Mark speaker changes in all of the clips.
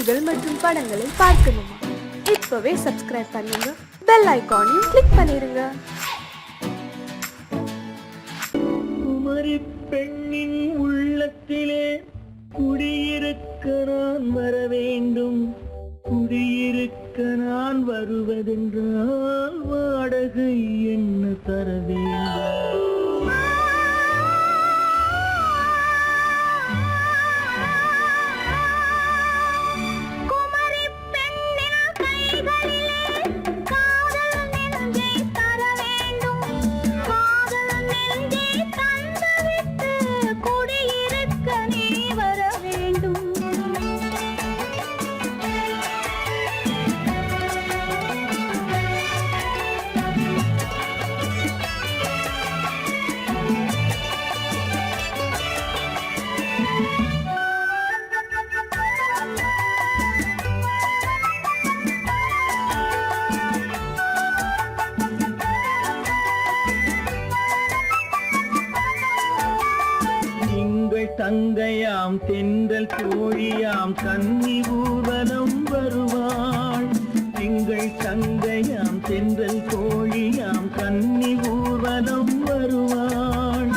Speaker 1: பாடல்கள் மற்றும் படங்களை பார்க்கணுமா? இப்பவே சப்ஸ்கிரைப் பண்ணுங்க, பெல் ஐகானையும் கிளிக் பண்ணிருங்க.
Speaker 2: குமரி பெண்ணின் உள்ளத்திலே குடியிருக்க நான் வர வேண்டும். குடியிருக்க நான் வருவதென்றால் வாடகை என்ன தர வேண்டும்? தங்கையாம் தென்றல் தோழியாம் கன்னி ஊர்வலம் வருவாள். எங்கள் தங்கையாம் தென்றல் தோழியாம் கன்னி ஊர்வலம் வருவாள்.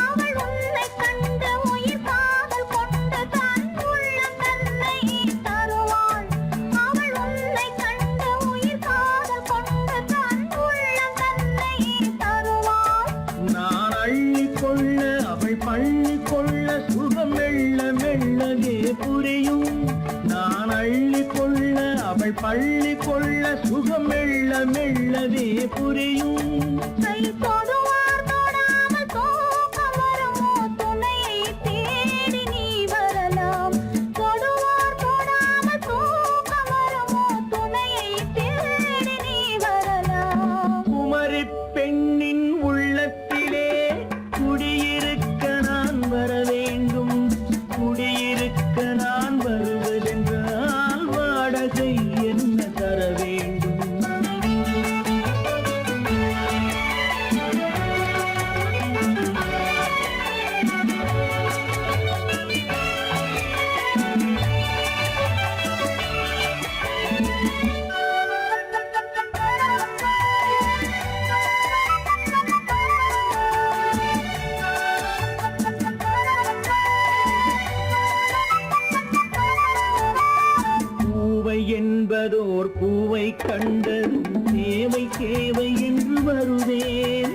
Speaker 2: நான் அள்ளி கொள்ள அவள் பள்ளி கொள்ள சுகம் மெல்ல மெல்லவே புரியும். நான் அள்ளி கொள்ள அவள் பள்ளி கொள்ள சுகம் மெல்ல மெல்லவே புரியும். குமரி பெண்ணின் உள்ளத்திலே குடியிருக்க நான் வர வேண்டும். குடியிருக்க நான் வருவதென்றால் வாடகை என்ன தர வேண்டும்? என்பதோர் பூவை கண்டது தேவை தேவை என்று வருவேன்.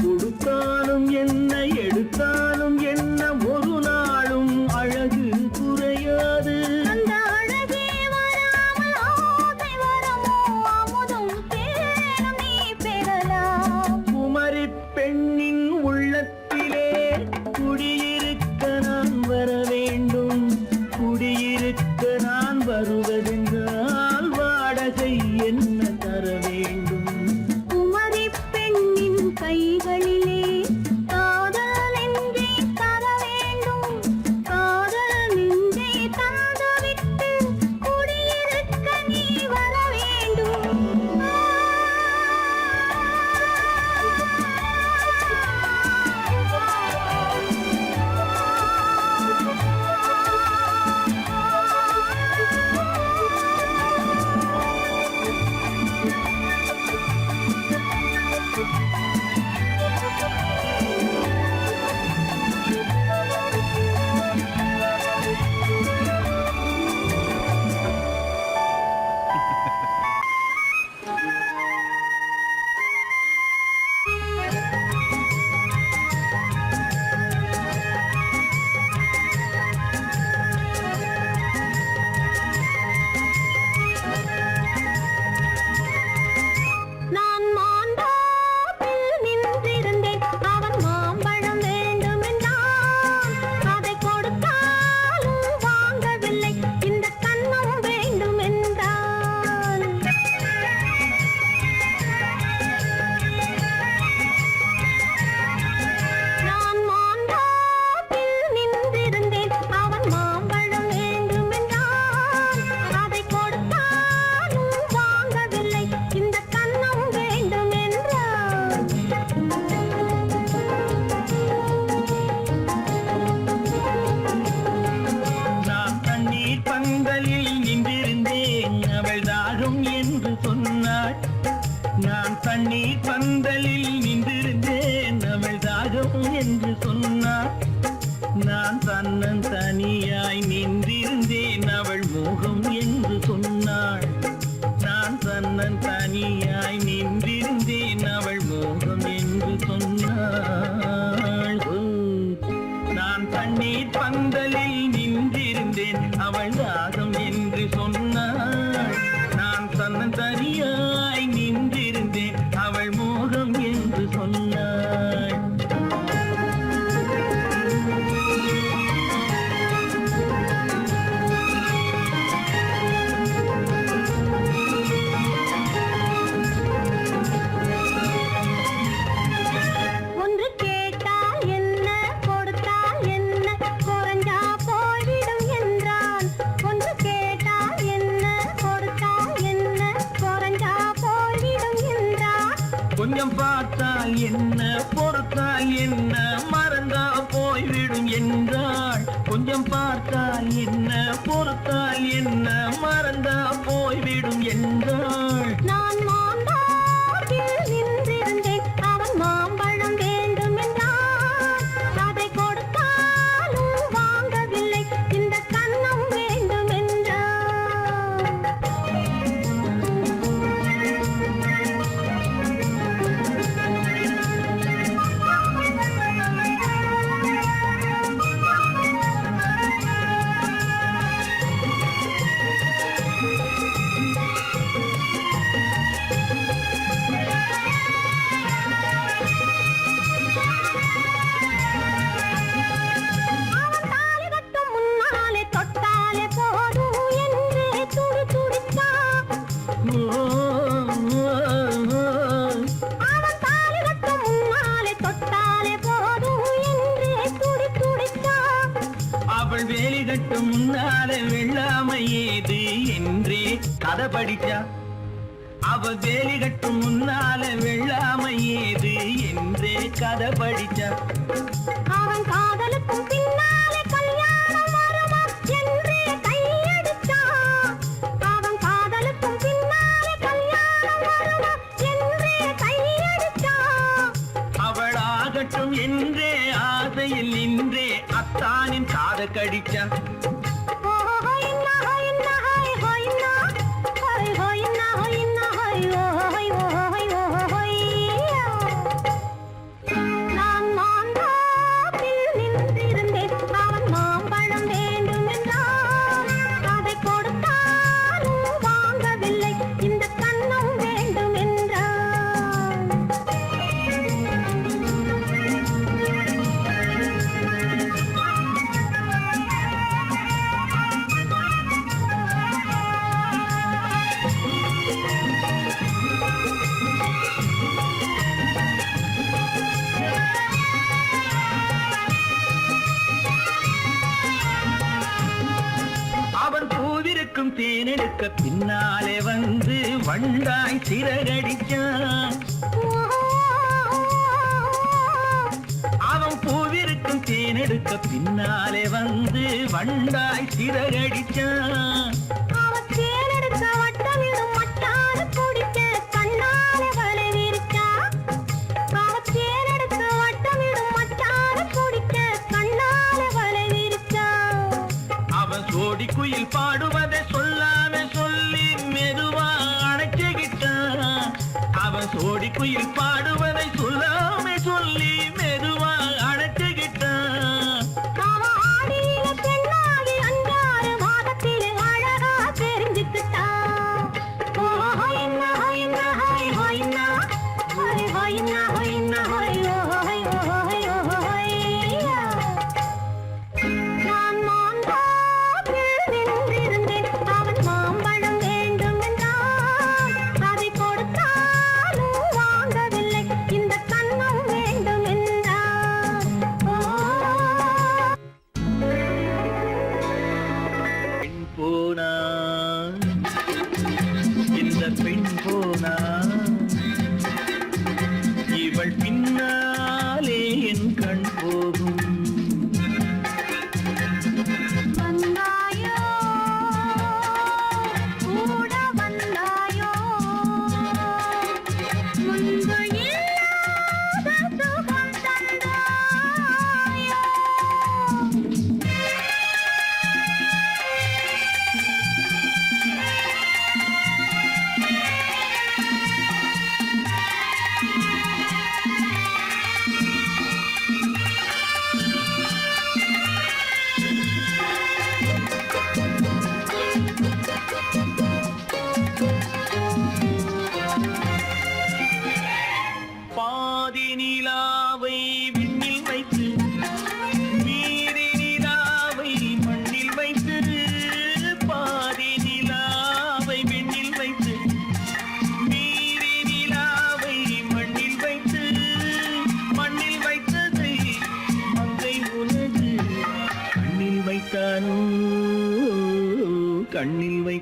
Speaker 2: கொடுத்தாலும் என்ன எடுத்தாலும் என்ன ஒரு நாளும் அழகு குறையாது. குமரி பெண்ணின் உள்ளத்திலே குடியிருக்க நான் வர வேண்டும். குடியிருக்க நான் சொன்னாள். நான் தன்னன் தனியாய் நின்றிருந்தேன் அவள் மோகம் என்று சொன்னாள். நான் தன்னன் தனியாய் நின்றிருந்தேன் அவள் மோகம் என்று சொன்னாள். நான் தண்ணீர் பந்தலில் நின்றிருந்தேன் அவள் தாகம் என்று சொன்னாள். நான் தன்னன் தனியாய் நின்றிருந்தேன் அவள் மோகம் என்று சொன்னாள். கொஞ்சம் பார்த்தால் என்ன பொறுத்தால் என்ன மறந்தா போய்விடும் என்றாள். கொஞ்சம் பார்த்தால் என்ன பொறுத்தால் என்ன மறந்தா போய்விடும் என்றாள்.
Speaker 3: நான் மாம்பழத்தில் நின்றிருந்தேன் அவன் மாம்பழம் வேண்டும் என்றான். அதை கொடுத்தாலும் வாங்கவில்லை இந்த கன்னம் வேண்டும் என்றான்.
Speaker 2: அவள் வேலி கட்டும் முன்னால வெள்ளாமை ஏது என்றே கதை படிச்சா. அவள் வேலி கட்டும் முன்னால வெள்ளாமை ஏது என்றே கதை படிச்சா.
Speaker 3: அவன் காதலுக்கும் பின்னாலே கல்யாணம் வருமா என்றே கையடிச்சான். அவன் காதலுக்கும் பின்னாலே கல்யாணம் வருமா என்றே கையடிச்சான்.
Speaker 2: அவள் ஆகட்டும் என்றே ஆசையில் நின்றே அத்தானின் காத கடிச்சா.
Speaker 3: நான் மாம்பழத்தில் நின்றிருந்தேன் அவன் மாம்பழம் வேண்டும் என்றான். அதை கொடுத்தாலும் வாங்கவில்லை இந்த கன்னம் வேண்டும் என்றான்.
Speaker 2: அவன் பூவிருக்கும் தேனெடுக்க பின்னாலே வந்து வண்டாய் சிறகடிச்சான். அவன் பூவிருக்கும் தேனெடுக்க பின்னாலே வந்து வண்டாய் சிறகடிச்சான்.
Speaker 3: அவன் தேனெடுக்க வட்டமிடும் மட்டான குடிக்க கண்ணாலே வலை விரிச்சா. அவன் தேனெடுக்க வட்டமிடும் மட்டான குடிக்க கண்ணாலே வலை விரிச்சா.
Speaker 2: அவன் சோடி குயில் பாடுவதை சொல்லாம சொல்லி மெதுவா அணைச்சுகிட்டான். அவன் சோடி குயில் பாடுவதை சொல்லாம சொல்லி மெதுவா அணைச்சுகிட்டான்.
Speaker 3: அவன் ஆடியில பெண்ணாகி 5-6 மாதத்திலே அழகா தெரிஞ்சுக்கிட்டான். ஹொய்னா ஹொய்னா ஹொய் ஹொய்னா ஹொய் ஹொய்னா ஹொய்னா ஹொய் ஹொய் ஹொய் ஹொய்யா. நான் மாம்பழத்தில் நின்றிருந்தேன் அவன் மாம்பழம் வேண்டும் என்றான். அதை கொடுத்தாலும் வாங்கவில்லை இந்த கன்னம் வேண்டும் என்றான்.
Speaker 2: பெண் போனா இந்த பெண் போனா இவள் பின்னாலே என் கண் போகும்.
Speaker 3: வந்தாயோ கூட வந்தாயோ முன்பு இல்லாத சுகம் தந்தாய்.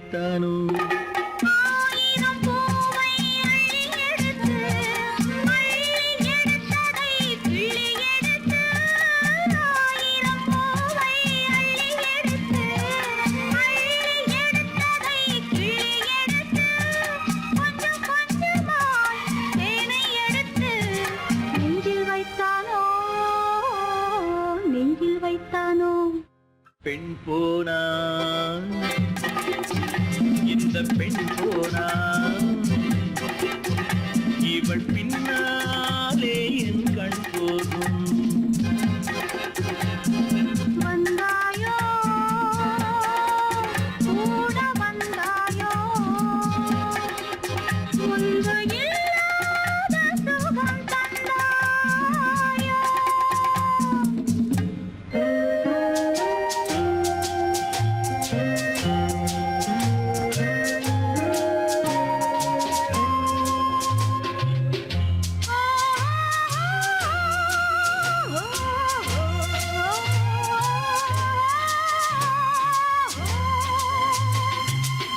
Speaker 2: வைத்தானோ
Speaker 3: ஆயிரம் பூவை அள்ளி எடுத்து அள்ளி எடுத்ததை கிள்ளி எடுத்து ஆயிரம் பூவை அள்ளி எடுத்து அள்ளி எடுத்ததை கிள்ளி எடுத்து கொஞ்சம் கொஞ்சமாய் தேனை எடுத்து நெஞ்சில் வைத்தானோ நெஞ்சில் வைத்தானோ
Speaker 2: பெண் போனா இந்த பெண் போனா இவள் பின்னாலே என் கண் போகும்
Speaker 3: வந்தாயோ கூட வந்தாயோ முன்பு இல்லாத சுகம் தந்தாயோ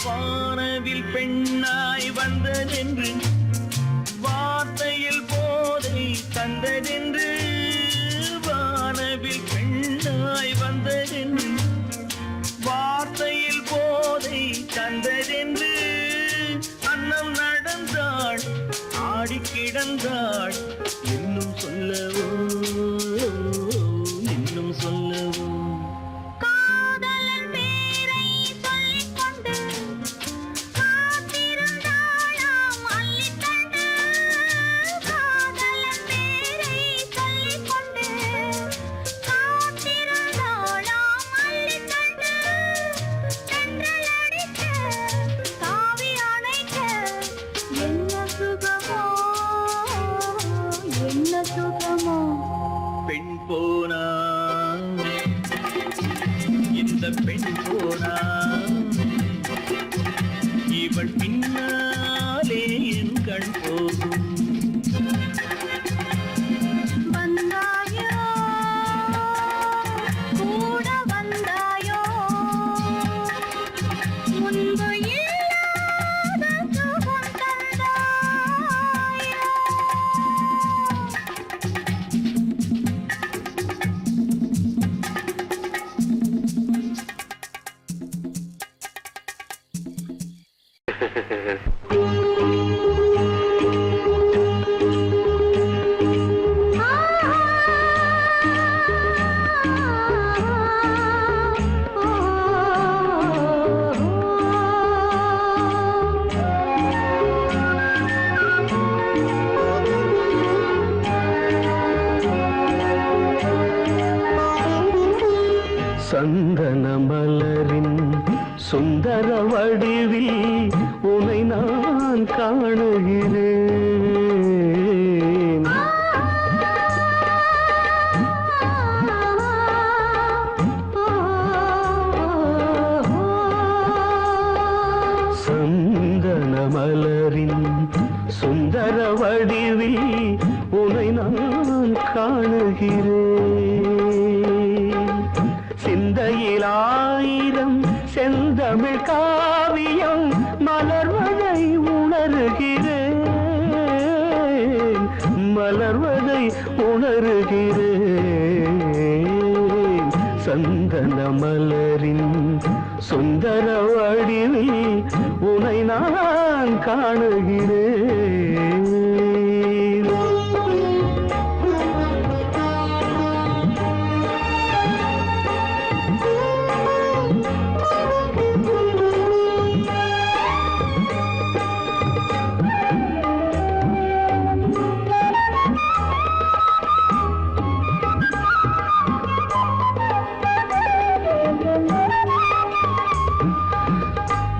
Speaker 2: வானவில் பெண்ணாய் வந்ததென்று வார்த்தையில் போதை தந்ததென்று வானவில் பெண்ணாய் வந்ததென்று வார்த்தையில் போதை தந்ததென்று அன்னம் நடந்தாள் ஆடி கிடந்தாள் இன்னும் சொல்லவோ இன்னும் சொல்லவோ
Speaker 3: காதலன் பேரை சொல்லிக் கொண்டு காத்திருந்தாளாம் அள்ளித்தண்டு காதலன் பேரை சொல்லிக் கொண்டு காத்திருந்தாளாம் அள்ளித்தண்டு தென்றல் அடிக்க தாவி அணைக்க என்ன சுகமோ என்ன சுகமோ
Speaker 2: பெண் போனா இந்த பெண் போனா இவள் பின்னாலே என் கண் போகும்
Speaker 3: வந்தாயோ கூட வந்தாயோ முன்பு இல்லாத சுகம் தந்தாயோ
Speaker 2: சந்தன மலரின் சுந்தர வடிவில் உனை நான் காணுகிறேன் சந்தன மலரின் சுந்தர வடிவில் உனை நான் காணுகிறேன் சிந்தையில் ஆயிரம் செந்தமிழ் காவியம் மலர்வதை உணர்கிறேன் மலர்வதை உணர்கிறேன் சந்தன மலரின் சுந்தர வடிவில் உனை நான் காணுகிறேன்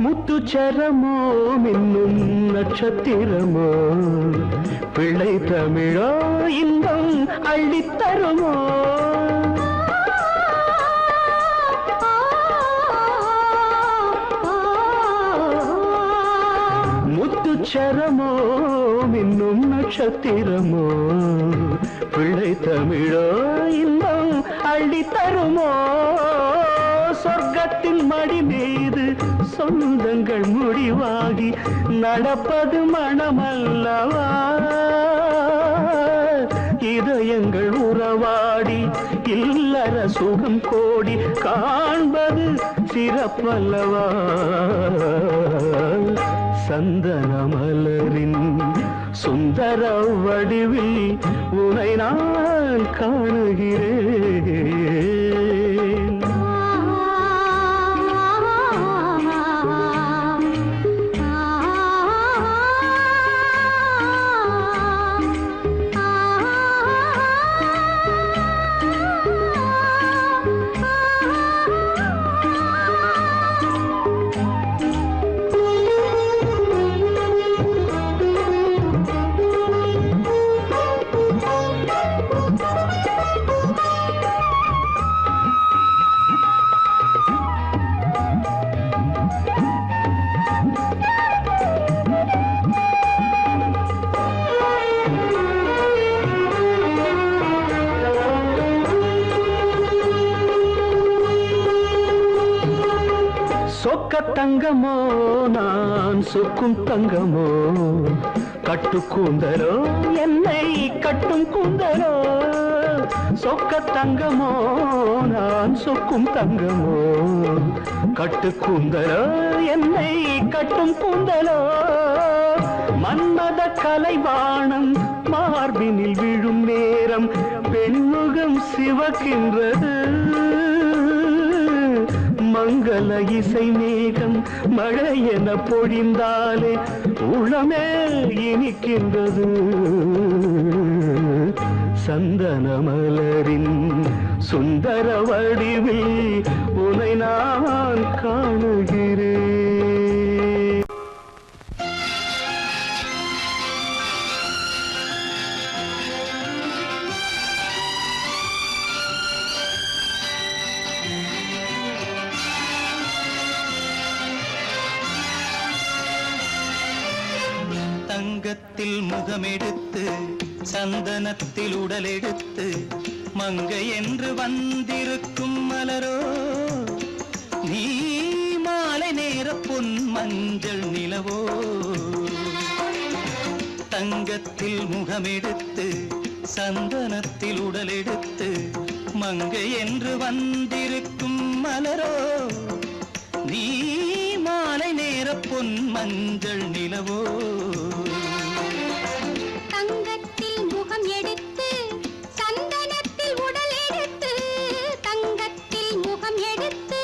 Speaker 2: முத்துச்சரமோ மின்னும் நட்சத்திரமோ பிள்ளை தமிழோ இன்பம் அள்ளித்தருமோ முத்துச்சரமோ மின்னும் நட்சத்திரமோ பிள்ளை தமிழோ இன்பம் அள்ளித்தருமோ சொர்க்கத்தின் மடி மீது சொந்தங்கள் முடிவாகி நடப்பது மனமல்லவா இதயங்கள் உறவாடி இல்லற சுகம் கோடி காண்பது சிறப்பல்லவா சந்தன மலரின் சுந்தர வடிவில் உனை நான் காணுகிறேன் சொக்க தங்கமோ நான் சொக்கும் தங்கமோ கட்டு கூந்தலோ என்னை கட்டும் கூந்தலோ சொக்க தங்கமோ நான் சொக்கும் தங்கமோ கட்டு கூந்தலோ என்னை கட்டும் கூந்தலோ மன்மத கலைவாணம் மார்பினில் விழும் நேரம் பெண்முகம் சிவக்கின்றது மங்கள இசை மேகம் மழை என பொழிந்தாலே உளமே இனிக்கின்றது சந்தன மலரின் சுந்தர வடிவில் உனை நான் காணுகிறேன்
Speaker 4: தங்கத்தில் முகமெடுத்து சந்தனத்தில் உடலெடுத்து மங்கை என்று வந்திருக்கும் மலரோ நீ மாலை நேர பொன் மஞ்சள் நிலவோ தங்கத்தில் முகமெடுத்து சந்தனத்தில் உடலெடுத்து மங்கை என்று வந்திருக்கும் மலரோ நீ மாலை நேர பொன் மஞ்சள் நிலவோ
Speaker 3: தங்கத்தில் முகம் எடுத்து சந்தனத்தில் உடல் எடுத்து தங்கத்தில் முகம் எடுத்து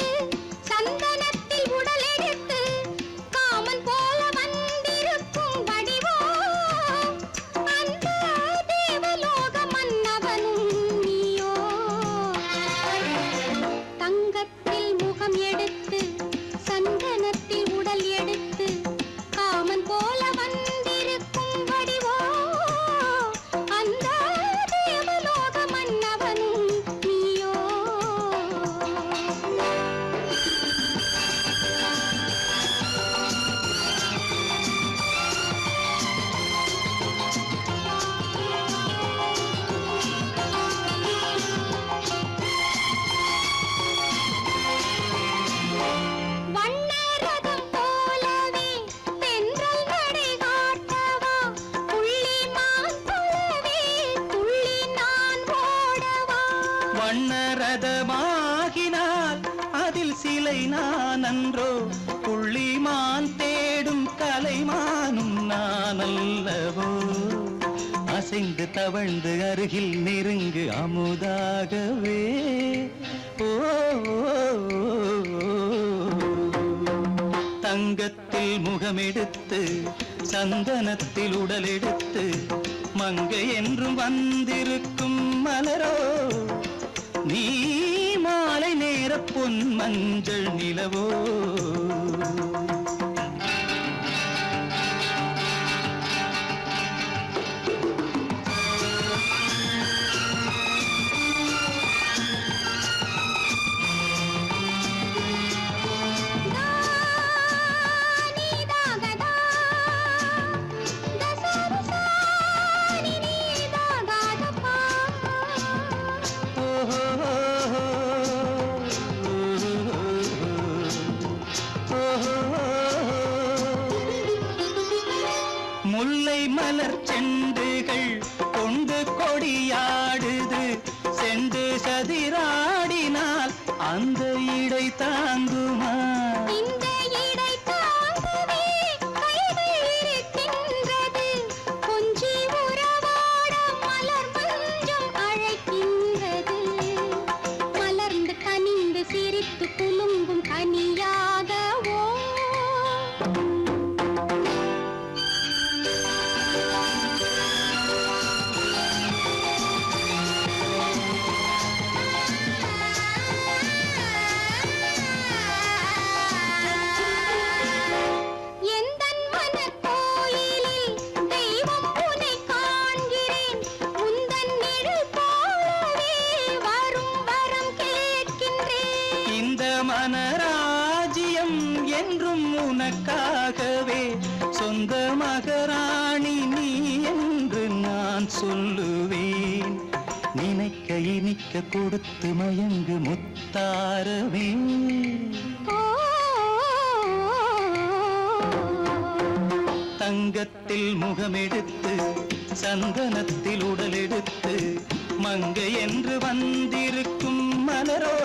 Speaker 3: சந்தனத்தில் உடல் எடுத்து காமன் போல வந்திருக்கும் வடிவோ அந்த தேவலோக மன்னவனும் நீயோ தங்கத்தில் முகம் எடுத்து சந்தனத்தில் உடல் எடுத்து காமன் போல வந்திருக்கும் வடிவோ அந்த தேவலோக மன்னவனும் நீயோ வண்ணரதம் போலவே தென்றல் நடை காட்டவா புள்ளிமான் போலவே துள்ளி நான் ஓடவா
Speaker 4: வண்ணரதமாகினால் அதில் சிலை நான் அன்றோ புள்ளிமான் தேடும் கலைமானும் நான் அல்லவோ அசைந்து தவழ்ந்து அருகில் நெருங்கு அமுதாகவே ஓ தங்கத்தில் முகமெடுத்து சந்தனத்தில் உடலெடுத்து மங்கை என்றும் வந்திருக்கும் மலரோ நீ மாலை நேர பொன் மஞ்சள் நிலவோ oh சதிராடினால் அந்த இடை தாங்குமா?
Speaker 3: இந்த இடை தாங்கவே கைகள் இருக்கின்றது. கொஞ்சி உறவாட மலர் மஞ்சம் அழைக்கின்றது. மலர்ந்து கனிந்து சிரித்து குலுங்கும் கனியாகவோ எந்தன் மனக்கோயிலில் தெய்வம் உன்னை காண்கிறேன். உந்தன் நிழல் போலவே வரும் வரம் கேட்கின்றேன்.
Speaker 4: இந்த மனராஜ்யம் என்றும் உனக்காகவே, சொந்த மகராணி நீ என்று நான் சொல்லுவேன். நினைக்க இனிக்க கொடுத்து மயங்கு முத்தாரவே.
Speaker 3: ஓ
Speaker 4: தங்கத்தில் முகமெடுத்து சந்தனத்தில் உடலெடுத்து மங்கை என்று வந்திருக்கும் மலரோ,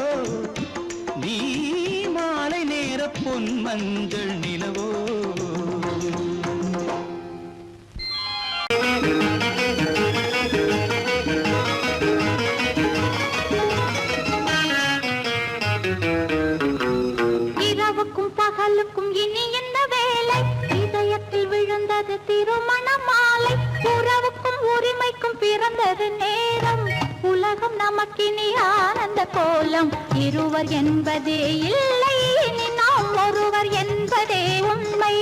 Speaker 4: நீ மாலை நேர பொன் மஞ்சள் நிலவோ.
Speaker 3: இரவுக்கும் பகலுக்கும் இனி என்ன வேலை? இதயத்தில் விழுந்தது திருமண மாலை. உறவுக்கும் உரிமைக்கும் பிறந்தது நேரம். உலகம் நமக்கினி ஆனந்த கோலம். இருவர் என்பதே இல்லை, இனி நாம் ஒருவர் என்பதே உண்மை.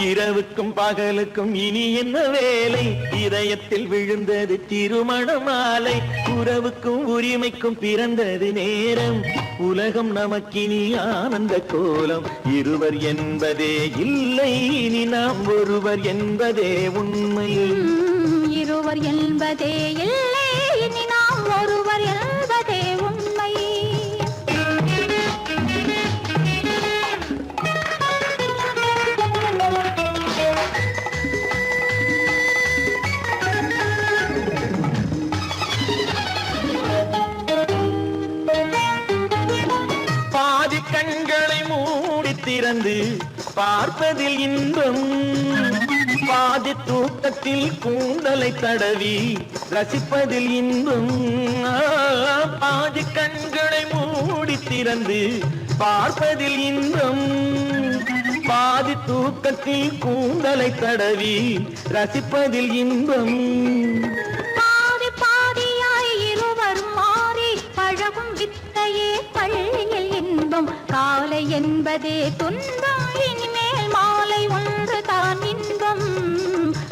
Speaker 2: இரவுக்கும் பகலுக்கும் இனி என்ன வேலை? இதயத்தில் விழுந்தது திருமண மாலை. உறவுக்கும் உரிமைக்கும் பிறந்தது நேரம். உலகம் நமக்கினி ஆனந்த கோலம். இருவர் என்பதே இல்லை, இனி நாம் ஒருவர் என்பதே உண்மை.
Speaker 3: இருவர் என்பதே இல்லை, இனி நாம் ஒருவர் என்பதே உண்மை.
Speaker 2: பாதி கண்களை மூடி திறந்து பார்ப்பதில் இன்பம். பாதி தூக்கத்தில் கூந்தலை தடவி ரசிப்பதில் இன்பம். பாதி கண்களை மூடி திறந்து பார்ப்பதில் இன்பம். பாதி தூக்கத்தில் கூந்தலை தடவி ரசிப்பதில் இன்பம்.
Speaker 3: பாதி பாதியாய் இருவர் மாறி பழகும் வித்தையே பள்ளியில் இன்பம். காலை என்பதே துன்பம், இனிமேல் மாலை ஒன்று தான் இன்பம்.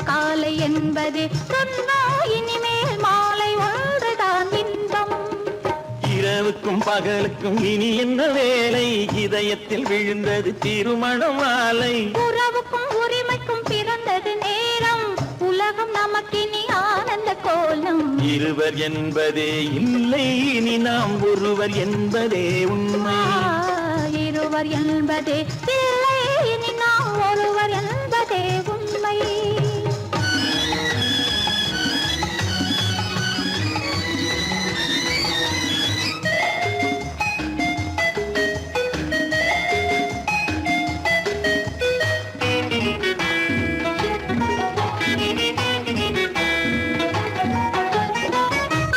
Speaker 3: காலை என்பதே துன்பம், இனிமேல் மாலை ஒன்று தான் இன்பம்.
Speaker 2: இரவுக்கும் பகலுக்கும் இனி என்ன வேலை? இதயத்தில் விழுந்தது திருமண மாலை.
Speaker 3: உறவுக்கும் உரிமைக்கும் பிறந்தது நேரம். உலகம் நமக்கினி ஆனந்த கோலம்.
Speaker 2: இருவர் என்பதே இல்லை, இனி நாம் ஒருவர் என்பதே உண்மை.
Speaker 3: இருவர் என்பதே இல்லை, இனி நாம் ஒருவர் என்பதே உண்மை.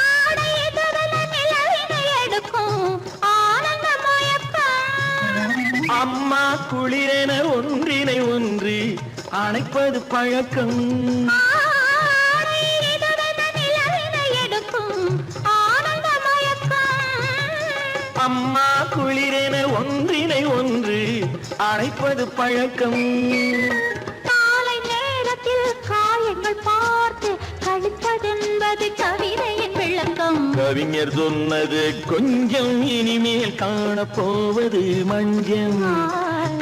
Speaker 3: ஆடை எதிரில நிலவினை எடுக்கும் ஆனந்த மயக்கம்.
Speaker 2: அம்மா குளிரென ஒன்றினை ஒன்று அணைப்பது பழக்கம்.
Speaker 3: ஆடை எதிரில நிலவினை எடுக்கும் ஆனந்த மயக்கம்.
Speaker 2: அம்மா குளிரென ஒன்றினை ஒன்று அணைப்பது பழக்கம்.
Speaker 3: காலை நேரத்தில் காயங்கள் பார்த்து கழிப்பதென்பது கவிதையின் விளக்கம்.
Speaker 2: கவிஞர் சொன்னது கொஞ்சம், இனிமேல் காணப்போவது மஞ்சம்.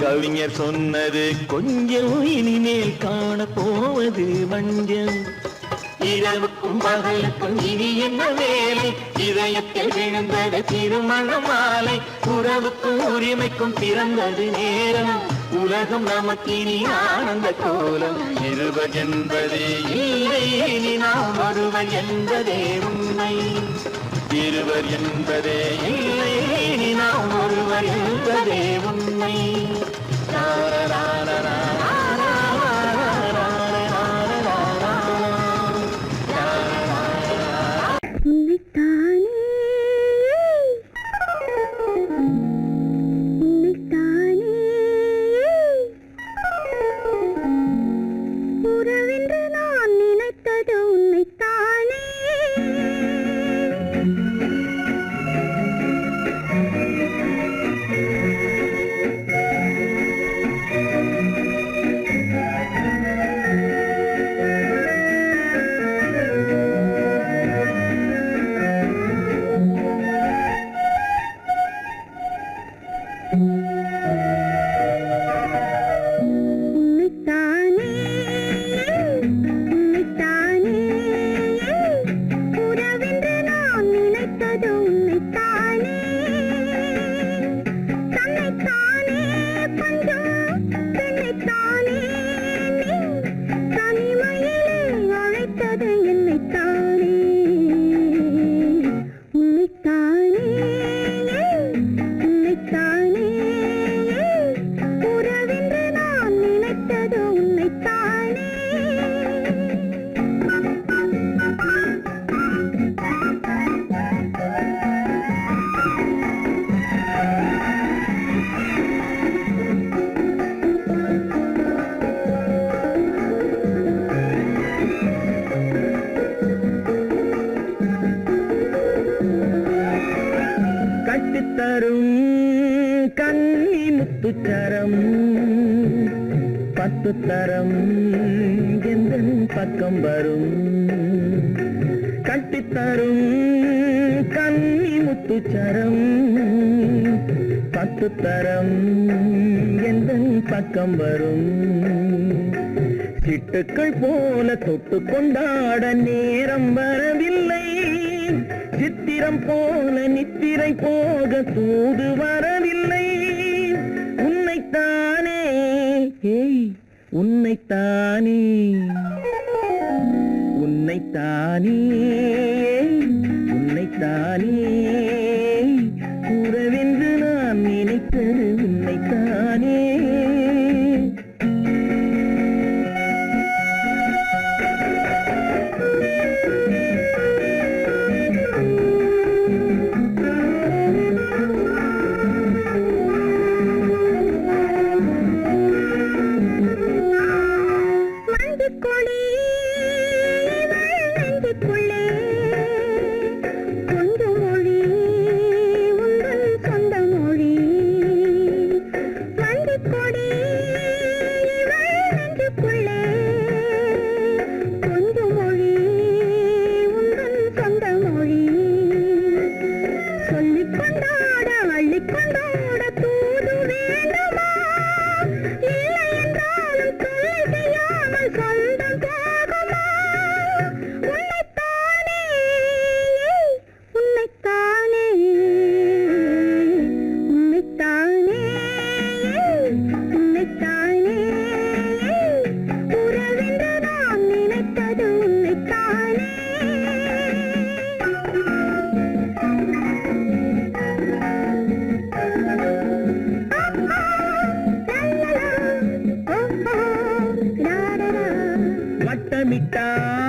Speaker 2: கவிஞர் சொன்னது கொஞ்சம், இனிமேல் காணப்போவது மஞ்சம். இரவுக்கும் பகலுக்கும் இனி என்ன வேலை? இதயத்தில் விழுந்தது திருமண மாலை. உறவுக்கும் உரிமைக்கும் பிறந்தது நேரம். உலகம் நமக்கினி ஆனந்த கோலம். இருவர் என்பதே இல்லை, இனி நாம் ஒருவர் என்பதே உண்மை. இருவர் என்பதே இல்லை, நாம் ஒருவர் என்பதே உண்மை.
Speaker 3: உறவென்று நான் நினைத்தது உன்னைத்தானே.
Speaker 2: கட்டித்தரும் கன்னி முத்துச்சரம் 10 தரம் எந்தன் பக்கம் வரும். கட்டித்தரும் கன்னி முத்துச்சரம் 10 தரம் எந்தன் பக்கம் வரும். சிட்டுக்கள் போல தொட்டு கொண்டாட நேரம் வரவில்லை, சித்திரம் போல நித்திரை போக தூது வரவில்லை. உன்னைத்தானே உன்னைத்தானே உன்னைத்தானே உன்னைத்தானே உறவென்று நான் நினைத்தது உன்னைத்தானே.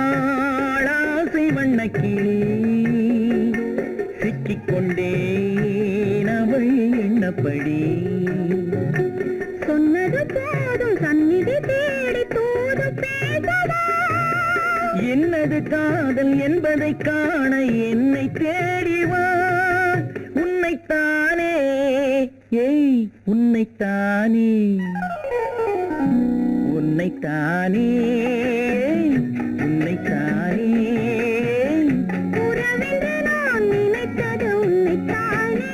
Speaker 2: வட்டமிட்டாளாசை வண்ணக்கிளி சிக்கிக்கொண்டேன் அவள் எண்ணப்படி.
Speaker 3: சொன்னது போதும் சந்நிதி தேடி தூது பேசவா.
Speaker 2: என்னது காதல் என்பதை காண என்னை தேடிவா. உன்னைத்தானே உன்னைத்தானே உன்னைத்தானே உன்னைத்தானே
Speaker 3: உறவென்று நான் நினைத்தது உன்னைத்தானே.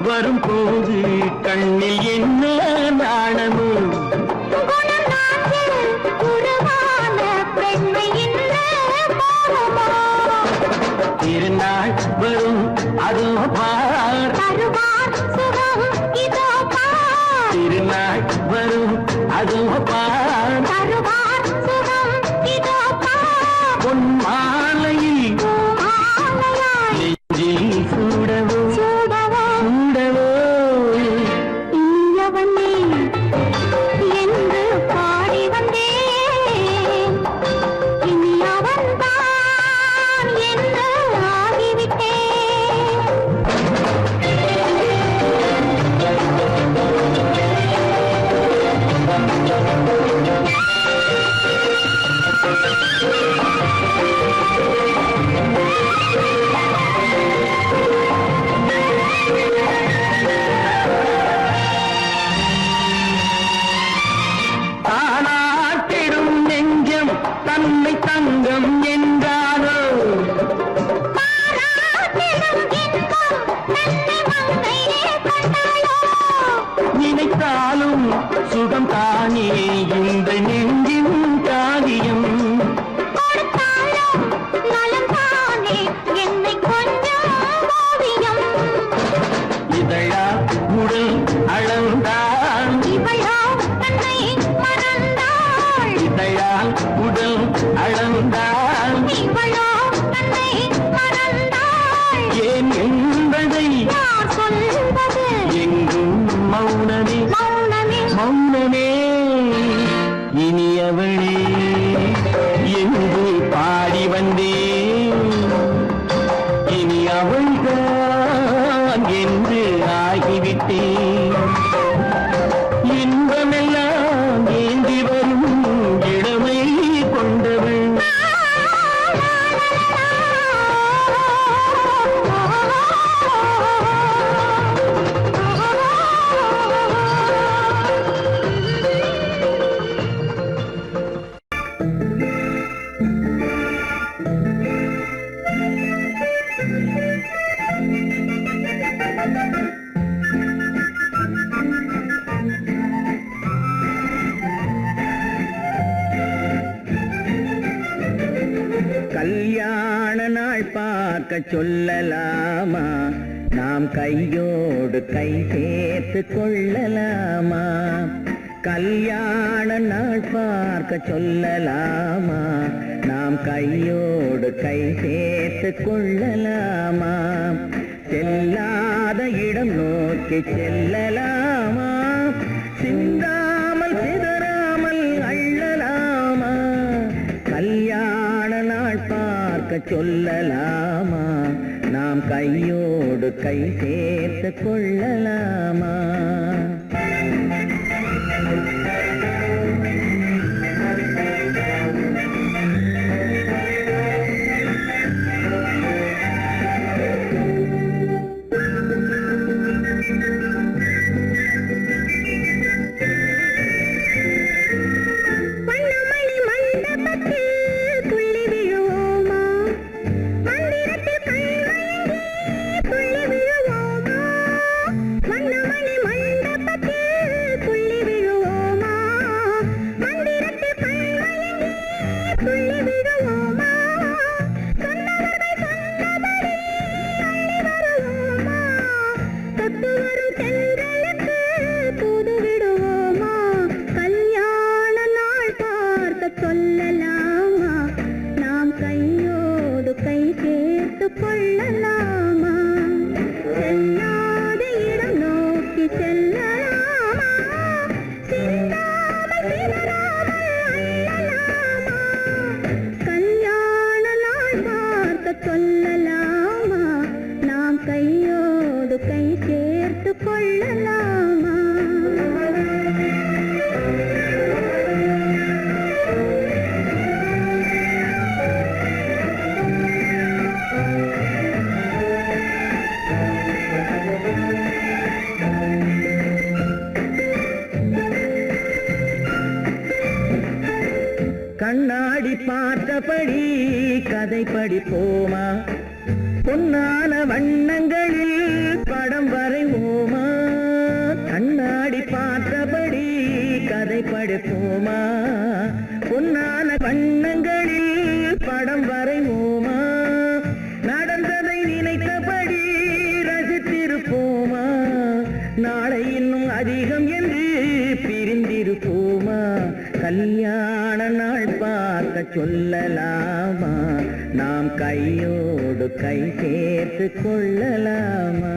Speaker 2: வரும்போது கண்ணில் என்ன நாணமோ திருநாள் வரும் அதோ பார் திருநாள் வரும் அதோ பார் பொன் மாலையில் நெஞ்சில் சூடவோ சூடவோ
Speaker 3: என்று பாடி வந்தேன் இனி அவன்தான் என்று ஆகிவிட்டேன்
Speaker 2: தானாட்டிடும் நெஞ்சம் தன்னை தங்கம் என்றாரோ நினைத்தாலும் சுகம் தானே இந்த நெஞ்சின் காரியம் இதழா உடல் அளந்தான் இதழால் உடல் அளந்தான் ஏன் என்பதை எங்கும் மௌனமே மௌனமே இனியவளே என்று பாடி வந்தேன் இனி அவள்தான் என்று ஆகிவிட்டேன் இன்பமெல்லாம் ஏந்தி வரும் இளமை கொண்டவள் கல்யாண நாள் பார்க்க சொல்லலாமா நாம் கையோடு கை சேர்த்து கொள்ளலாமா கல்யாண நாள் பார்க்க சொல்லலாமா நாம் கையோடு கை சேர்த்து கொள்ளலாமா செல்லாத இடம் நோக்கி செல்லலாமா சிந்தாமல் சிதறாமல் அள்ளலாமா கல்யாண நாள் பார்க்க சொல்லலாமா நாம் கையோடு கை சேர்த்து கொள்ளலாமா கண்ணாடி பார்த்தபடி கதை படிப்போமா பொன்னான வண்ணங்களில் படம் வரைவோமா, கண்ணாடி பார்த்தபடி கதை படைப்போமா. பொன்னான வண்ணங்களில் படம் வரைவோமா, நடந்ததை நினைத்தபடி ரசித்திருப்போமா. நாளை இன்னும் அதிகம் என்று பிரிந்திருப்போமா. கல்யாண நாள் பார்க்க சொல்லலாமா, நாம் கையோடு கை சேர்த்து கொள்ளலாமா.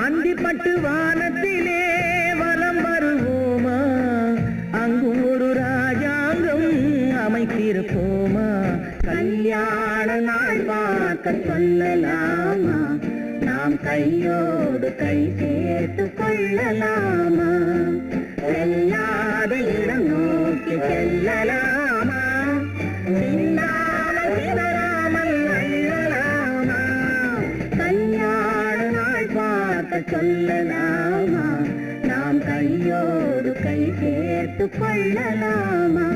Speaker 2: அந்திப்பட்டு வானத்திலே வலம் வருவோமா, அங்கும் ஒரு ராஜாங்கம் அமைத்திருப்போமா. கல்யாண நாள் பார்க்க சொல்லலாமா, நாம் கையோடு கை சேர்த்து கொள்ளலாமா. செல்லாத இடம் நோக்கி செல்லலாமா, சிந்தாமல் சிதறாமல் அள்ளலாமா. கல்யாண நாள் பார்க்க சொல்லலாமா, நாம் கையோடு கை சேர்த்து கொள்ளலாமா.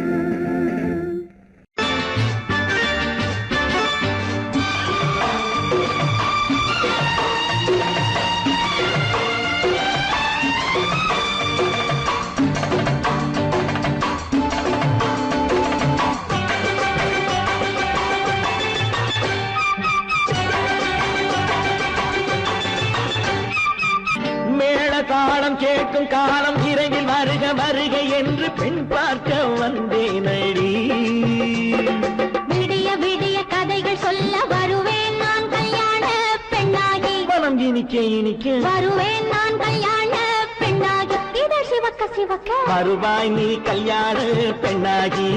Speaker 2: தாளம் கேட்கும் காலம் விரைவில் வருக வருக என்று பெண் பார்க்க வந்தேனடி.
Speaker 3: விடிய விடிய கதைகள் சொல்ல வருவேன் நான் கல்யாண பெண்ணாகி.
Speaker 2: மனம் இனிக்க இனிக்க
Speaker 3: வருவேன் நான் கல்யாண பெண்ணாகி. இதழ் சிவக்க சிவக்க
Speaker 2: வருவாய் நீ கல்யாண பெண்ணாகி.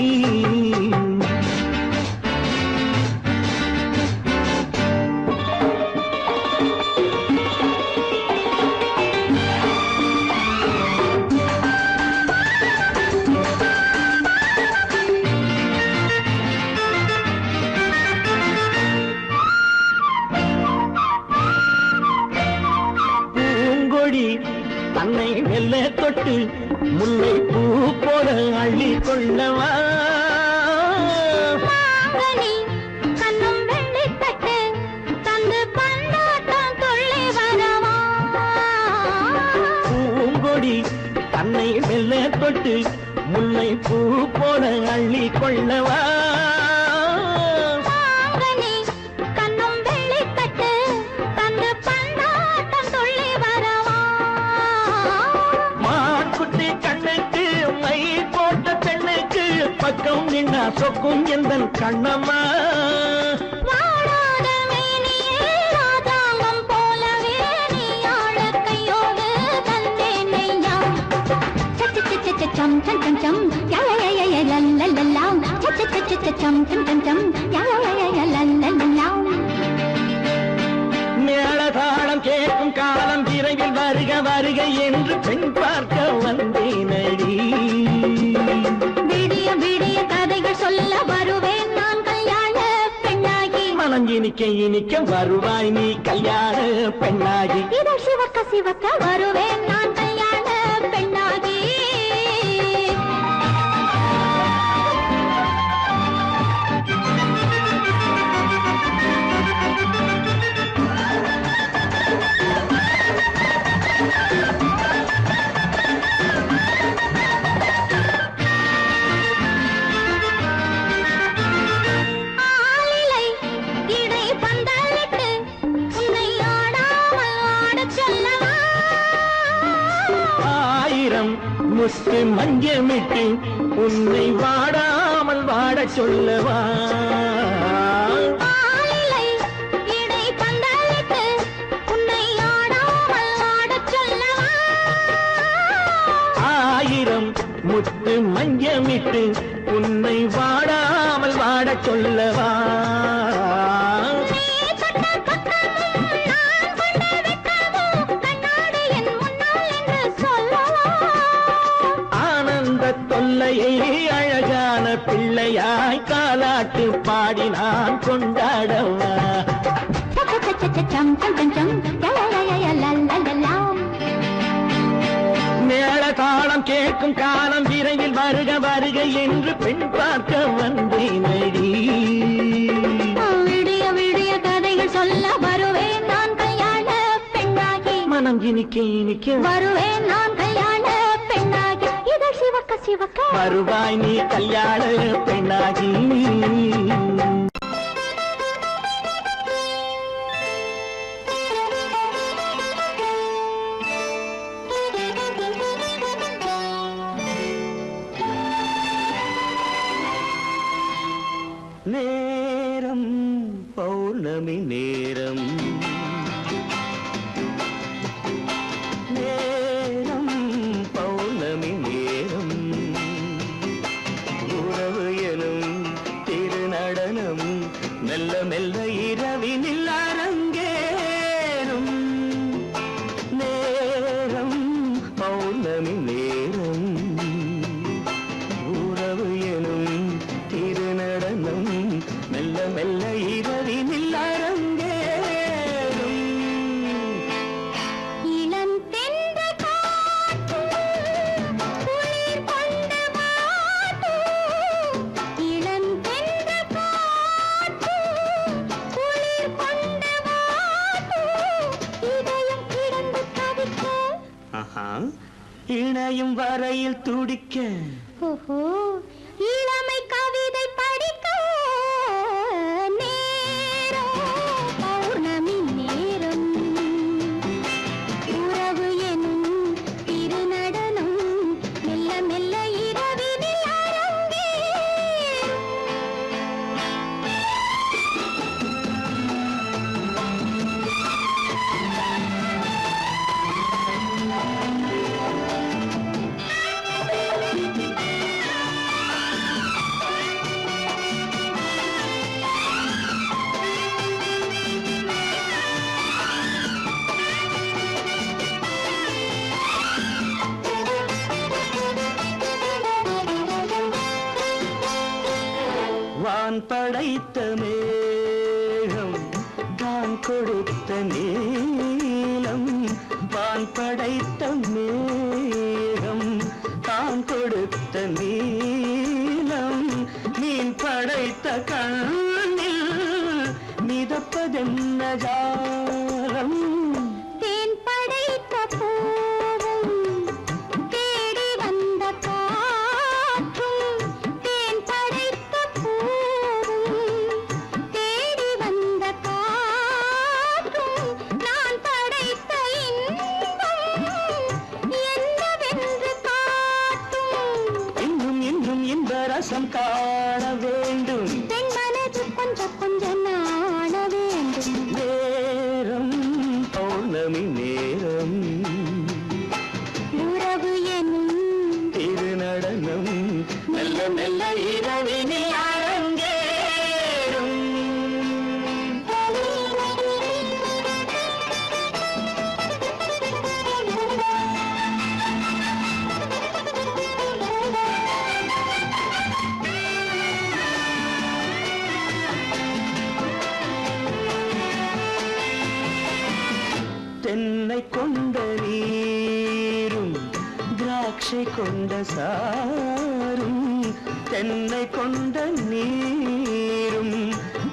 Speaker 2: தன்னை மெல்ல தொட்டு முல்லை பூ போல அள்ளி கொள்ளவா.
Speaker 3: கண்ணும் வெள்ளி தட்டு தந்து பந்தாட்டம் தொள்ளி வரவா.
Speaker 2: பூங்கொடி தன்னை மெல்ல தொட்டு முல்லை பூ போல அள்ளி கொள்ளவா. பக்கம் நின்னா சொக்கும் எந்தன் கண்ணம்மா.
Speaker 3: வாடாத மேனியே ராதாங்கம் போலவே நீ ஆள கையோடு தந்தேன் நெய்யா. சச்ச சச்ச சச்சம் சம் சம் சம் யய லல்லல்லாம். சச்ச சச்ச சச்சம் சம் சம் சம் யய லல்லல்லாம்.
Speaker 2: மேளதாளம் கேட்கும் காலம் விரைவில் வருக வருக என்று பெண் பார்க்க வந்தேனடி.
Speaker 3: விடிய விடிய கதைகள் சொல்ல வருவேன் நான் கல்யாண பெண்ணாகி.
Speaker 2: மனம் இனிக்க இனிக்க வருவாய் நீ கல்யாண பெண்ணாகி.
Speaker 3: இதழ் சிவக்க சிவக்க வருவேன் நான் கல்யாண பெண்ணாகி.
Speaker 2: முத்து மஞ்சமிட்டு உன்னை வாடாமல் வாடச் சொல்லவா. ஆயிரம் முத்து மஞ்சமிட்டு உன்னை வாடாமல் வாடச் சொல்லவா? ஆனந்த தொல்லையை அழகான பிள்ளையாய் காலாட்டு பாடி நான் கொண்டாடவா? மேள தாளம் கேட்கும் காலம் விரைவில் வருக வருக என்று பெண் பார்க்க வந்தேனடி.
Speaker 3: விடிய விடிய கதைகள் சொல்ல வருவேன் நான் கல்யாண பெண்ணாகி.
Speaker 2: மனம் இனிக்க இனிக்க
Speaker 3: வருவேன் நான் கல்யாண பெண்ணாகி. இதழ் சிவக்க சிவக்க
Speaker 2: வருவாய் நீ கல்யாண பெண்ணாகி. நேரம் பௌர்ணமி நேரம், நேரம் பௌர்ணமி நேரம், உறவு எனும் திருநடனம் மெல்ல மெல்ல இரவினில் அரங்கேறும். நேரம் பௌர்ணமி நேரம், உறவு எனும் திருநடனம் மெல்ல மெல்ல இரவினில் அரங்கேறும்.
Speaker 3: இளம் தென்றல் காற்று குளிர் கொண்டு வாட்டும். இளம் தென்றல் காற்று குளிர் கொண்டு வாட்டும். இதயம் கிடந்து தவிக்க.
Speaker 2: ஆஹா, இணையும் வரையில் துடிக்க.
Speaker 3: ஓஹோ, இளமை கவிதை படிக்க. நேரம் பௌர்ணமி நேரம், உறவு எனும் திருநடனம் மெல்ல மெல்ல இரவினில் அரங்கேறும்.
Speaker 2: வான் படைத்த மேகம் தான் கொடுத்த நீலம். வான் படைத்த மேகம் தான் கொடுத்த நீலம். மீன் படைத்த கண்ணில் மிதப்பதென்ன ஜாலம்.
Speaker 3: தேன் படைத்த பூவும் தேடி வந்த காற்றும். தேன் படைத்த பூவும் தேடி வந்த காற்றும். நான் படைத்த இன்பம் என்னவென்று காட்டும்.
Speaker 2: இன்னும் இன்னும் இன்ப ரசம் காண வேண்டும்.
Speaker 3: பெண் மனது கொஞ்சம் கொஞ்சம் நாண வேண்டும்.
Speaker 2: நேரம் பௌர்ணமி நேரம்,
Speaker 3: உறவு எனும்
Speaker 2: திருநடனம் மெல்ல மெல்ல இரவினில் அரங்கேறும். தென்னை கொண்ட நீரும் திராட்சை கொண்ட சாரும். தென்னை கொண்ட நீரும்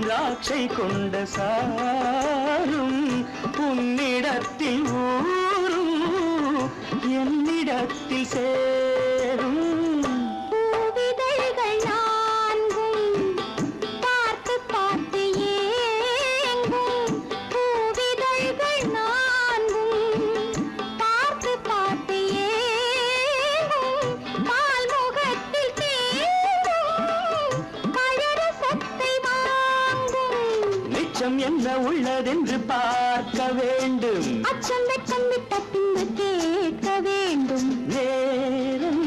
Speaker 2: திராட்சை கொண்ட சாரும். உன்னிடத்தில் ஊரும் என்னிடத்தில் சேரும்.
Speaker 3: பூவிதழ்கள் நான்கும் பார்த்து பார்த்து ஏங்கும். பூவிதழ்கள் நான்கும் பார்த்து பார்த்து ஏங்கும். பால்முகத்தில் தேங்கும் பழரசத்தை வாங்கும்.
Speaker 2: மிச்சம் என்ன உள்ளதென்று பார்க்க வேண்டும்.
Speaker 3: அச்சம் வெச்சம் விட்ட பின்பு கேட்க வேண்டும்.
Speaker 2: நேரம்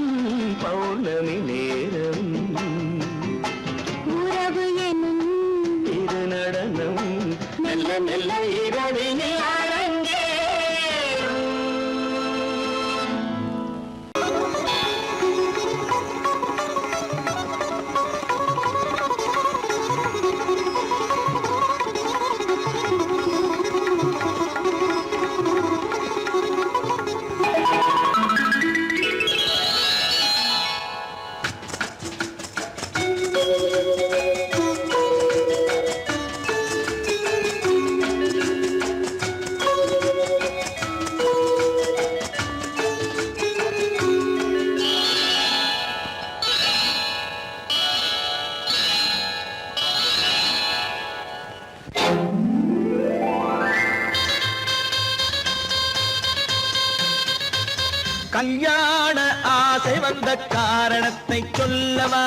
Speaker 2: கல்யாண ஆசை வந்த காரணத்தை சொல்லவா?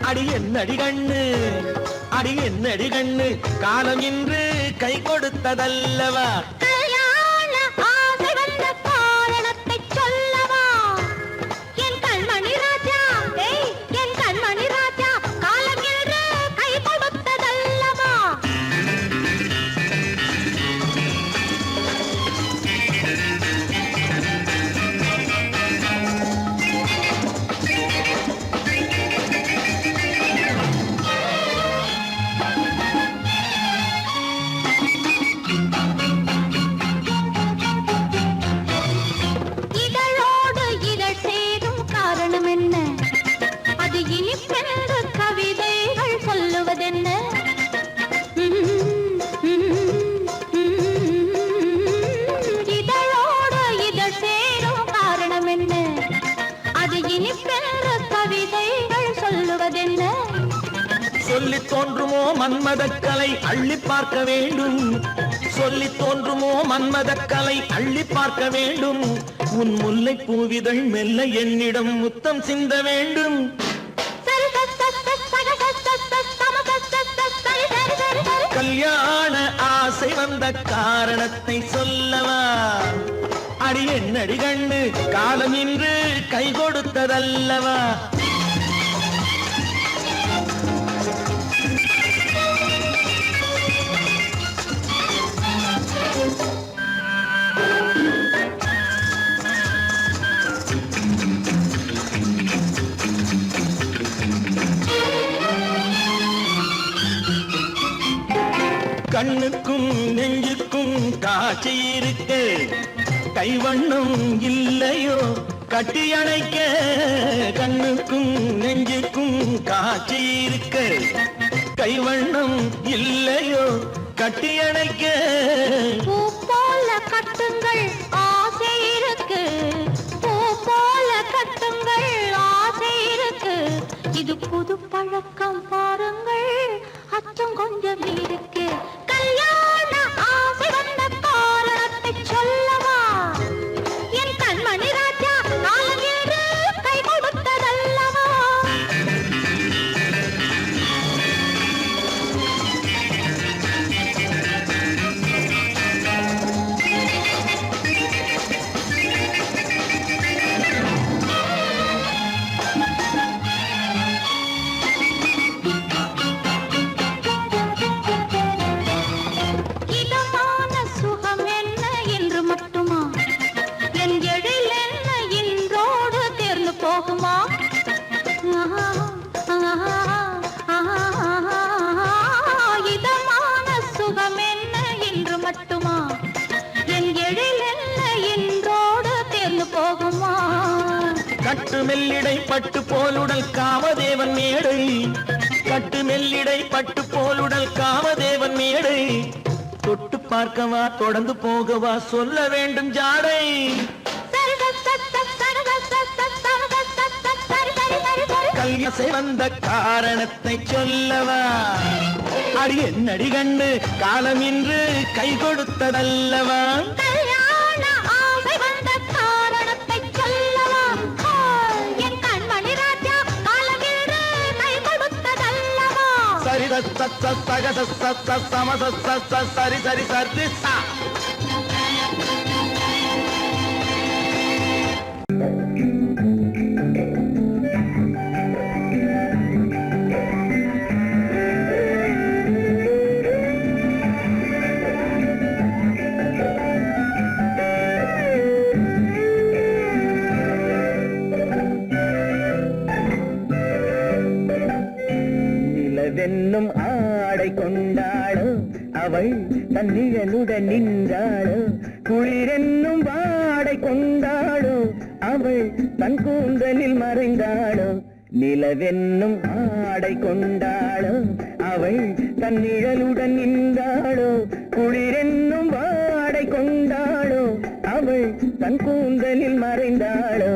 Speaker 2: அடி என்னடி கண்ணு, அடி என்னடி கண்ணு, காலம் இன்று கை கொடுத்ததல்லவா?
Speaker 3: கல்யாண ஆசை வந்த காரணத்தை சொல்லவா? என் கண்மணி ராஜா, ஏய் என் கண்மணி ராஜா, காலம் என்று கை கொடுத்ததல்லவா? இதழோடு இதழ் சேரும் காரணம் என்ன? அது இனிப்பென்று கவிதைகள் சொல்லுவதென்ன? இதழோடு இதழ் சேரும் காரணம் என்ன? அது இனிப்பென்று கவிதைகள் சொல்லுவதென்ன?
Speaker 2: சொல்லி தோன்றுமோ மன்மதக்கலை அள்ளி பார்க்க வேண்டும், சொல்லி தோன்றுமோ மன்மதக்கலை அள்ளி பார்க்க வேண்டும். உன் முல்லை பூவிதழ் மெல்ல என்னிடம் முத்தம் சிந்த வேண்டும். கல்யாண ஆசை வந்த காரணத்தை சொல்லவா? அடி என்னடி கண்ணு, காலம் இன்று கை கொடுத்ததல்லவா? கண்ணுக்கும் நெஞ்சுக்கும் காட்சி இருக்கு, கைவண்ணம் இல்லையோ கட்டி அணைக்க? கண்ணுக்கும் நெஞ்சுக்கும் காட்சி இருக்கு, கைவண்ணம் இல்லையோ கட்டி அணைக்க?
Speaker 3: பூ போல கட்டுங்கள் ஆசை இருக்கு, பூ போல கட்டுங்கள் ஆசை இருக்கு. இது புது பழக்கம் பாருங்கள், அச்சம் கொஞ்சம் இருக்கு. கல்யாண ஆசை வந்த காரணத்தை சொல்லவா? என் கண்மணி ராஜா, காலம் என்று கை கொடுத்ததல்லவா? இதமான சுகம் என்ன என்று மட்டுமா? என் எழில் என்ன இன்றோடு தேர்ந்து போகுமா? இதமான சுகம் என்ன என்று மட்டுமா? என் எழில் என்ன இன்றோடு தேர்ந்து போகுமா?
Speaker 2: கட்டு மெல்லிடை பட்டு போலுடல் காமதேவன் மேடை, கட்டு மெல்லிடை பட்டு போலுடல் காமதேவன் மேடை. தொட்டு பார்க்கவா தொடர்ந்து போகவா சொல்ல வேண்டும் ஜாடை? கல்யாணம் வந்த காரணத்தை சொல்லவா? அடி என்னடி கண்டு, காலம் இன்று கை கொடுத்ததல்லவா?
Speaker 3: கல்யாண ஆசை வந்த காரணத்தை சொல்லவா? என் கண்மணி ராஜா, காலம் என்று கை கொடுத்ததல்லவா?
Speaker 2: சரி சகத சமத சரி சரி சரி சா. நிலவென்னும் ஆடை கொண்டாளோ அவள் தன்னிழலுடன் நின்றாளோ, குளிரென்னும் வாடை கொண்டாளோ அவள் தன் கூந்தலில் மறைந்தாளோ. நிலவென்னும் ஆடை கொண்டாளோ அவள் தன் நிழலுடன் நின்றாளோ, குளிரென்னும் வாடை கொண்டாளோ அவள் தன் கூந்தலில் மறைந்தாளோ.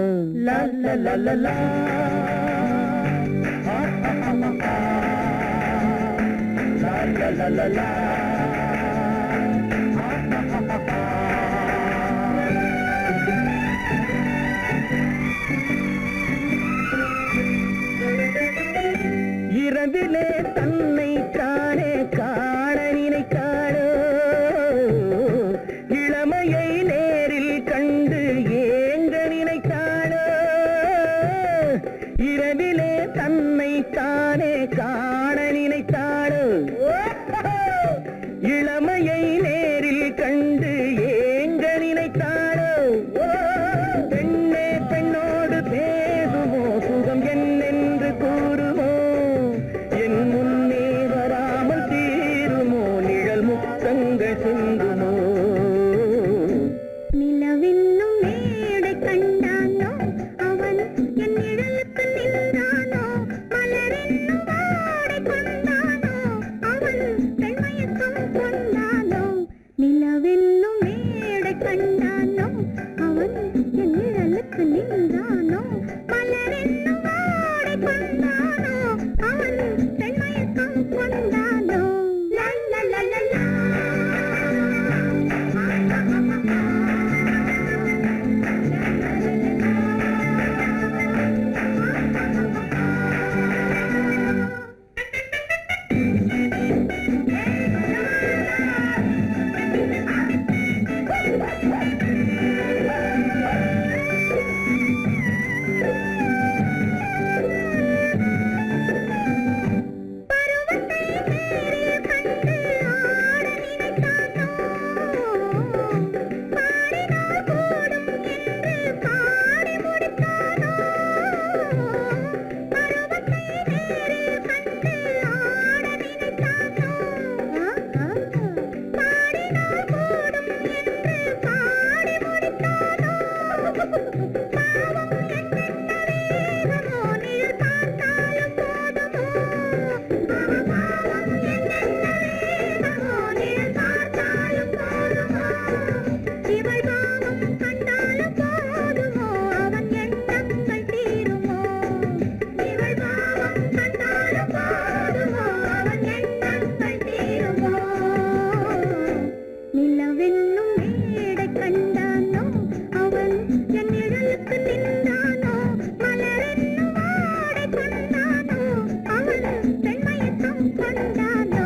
Speaker 2: லா லா லா லா லா. La la la la. இரவிலே தன்னை காணே காண நினைத்தாளோ இளமையை நேரில் கண்டு ஏங்க நினைத்தாளோ இரவிலே தன்னை காணே காண நினைத்தாளோ இளமையை நேரில் கண்டு ஏங்க நினைத்தாளோ பெண்ணே பெண்ணோடு பேசுமோ சுகம் என்னென்று கூறுமோ என் முன்னே வராமல் தீருமோ நிழல் முத்தங்கள் சிந்துமோ
Speaker 3: நிலவென்னும் மேடை கண்டானோ அவன் என் நிழலுக்கு நின்றானோ மலரென்னும் வாடை கொண்டானோ அவன் பெண்மயக்கம் கொண்டானோ நிலவென்னும் மேடை கண்டானோ அவன் என் நிழலுக்கு நின்றானோ மலரென்னும் வாடை கொண்டானோ அவன் பெண்மயக்கம் கொண்டானோ லா லா லா லா லா. நிலவென்னும் மேடை கண்டானோ அவன் என் நிழலுக்கு நின்றானோ மலரென்னும் வாடை கொண்டானோ அவன் பெண்மயக்கம் கொண்டானோ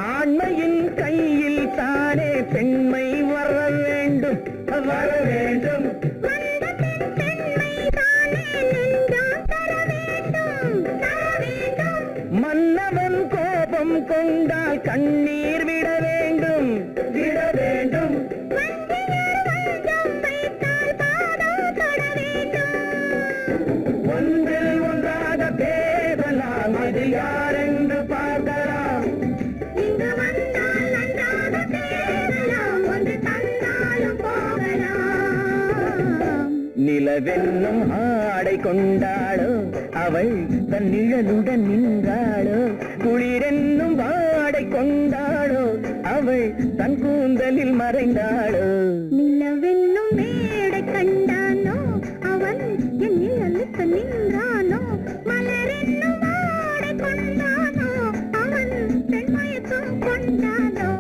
Speaker 2: ஆண்மையின் கையில் தானே பெண்மை வர வேண்டும் வர வேண்டும் மன்னவன் கோபம் கொண்டால் கண்ணீர் விட வேண்டும் விட வேண்டும் ஒன்றில் ஒன்றாக பேசலாம் அது யாரென்று பார்க்கலாம்
Speaker 3: இங்கு வந்தால் நன்றாக பேசலாம் ஒன்று தந்தாலும் போகலாம்
Speaker 2: நிலவென்னும் ஆடை கொண்டாளோ அவள் தன் நிழலுடன் நின்றாளோ குளிரென்னும் வாடை கொண்டாளோ அவள் தன் கூந்தலில் மறைந்தாளோ
Speaker 3: நிலவென்னும் மேடை கண்டானோ அவன் என் நிழலுக்கு நின்றானோ மலரென்னும் வாடை கொண்டானோ அவன் பெண்மயக்கம் கொண்டானோ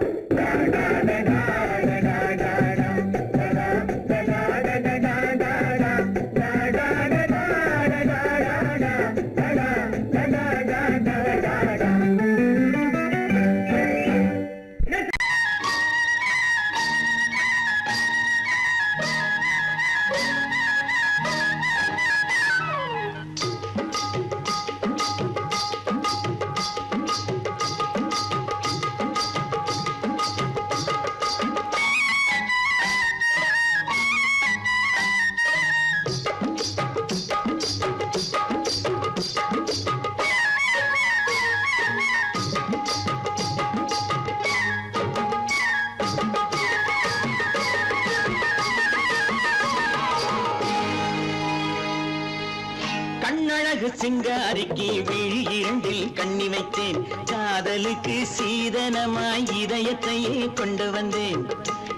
Speaker 4: கண்ணழகு சிங்காரிக்கு விழி இரண்டில் கண்ணி வைத்தேன் காதலுக்கு சீதனமாய் இதயத்தையே கொண்டு வந்தேன்